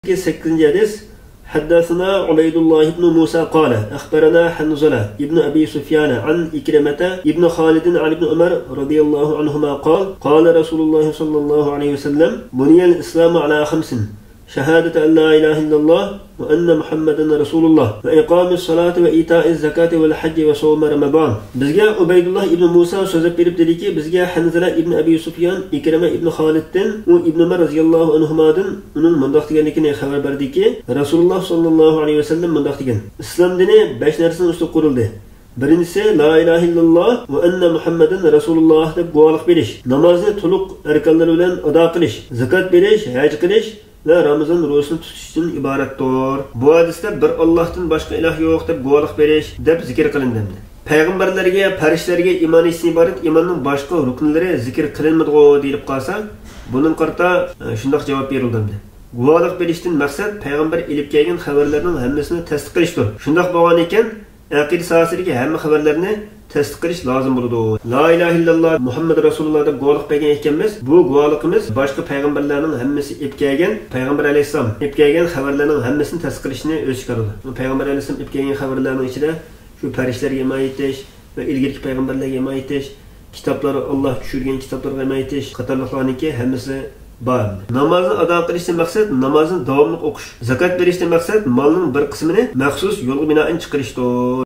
8. hadis. حدثنا عبيد الله بن موسى قال أخبرنا حنظلة ابن أبي سفيان عن إكرمة ابن خالد عن ابن عمر رضي الله عنهما قال قال رسول الله صلى الله عليه وسلم بني الإسلام على 5 شهادة أن لا إله إلا الله وأن محمدا رسول الله وإقام الصلاة وإيتاء الزكاة والحج وصوم رمضان. Bizga Ubaydullah ibn Musa so'zlab berib dediki, bizga Hanzala ibn Abi Sufyan, Ikrama ibn Khaliddan va ibn Umar radhiyallohu anhumadan uning mundoq deganligini xabar berdiki, Rasululloh sallallohu alayhi vasallam mundoq degan: Islom dini 5 narsadan ustun qurildi. Birinchisi la ilaha illalloh va anna Muhammadan rasululloh deb guvohlik berish, namozni to'liq arkonlari bilan ado qilish, zakot berish, haj qilish ve Ramazan ro'zasini tutishdan iboratdir. Bu hadisda bir Allohdan boshqa iloh yo'q deb guvohlik berish deb zikr qilindi. Payg'ambarlarga, farishtalarga iymon etishdan iborat iymonning boshqa ruknlari zikr qilinmadi deyilib qolsa, buning qarta shundoq javob berildi. Guvohlik berishdan maqsad payg'ambar elib kelgan xabarlarning hammasini tasdiq qilishdir. Shundoq bo'lgan ekan, aqida sohasidagi hamma xabarlarni tasdiq qilish lozim bo'ladi. La ilaha illalloh Muhammad rasululloh deb guvohlik bergan ekanmiz. Bu guvohligimiz boshqa payg'ambarlarning hammasi ib kelgan, payg'ambar alayhisalom ib kelgan xabarlarning hammasini tasdiq qilishni o'z chiqaradi. Payg'ambar alayhisalom ib kelgan xabarlarning ichida shu farishtalarga iymon etish va ilgirki payg'ambarlarga iymon etish, kitoblar Alloh tushirgan kitoblarga iymon etish qatorliqlarniki hammasi bor. Namozni ado qilishdan maqsad namozni davomli o'qish. Zakot berishdan maqsad molning bir qismini maxsus yo'lga binoan chiqarishdir.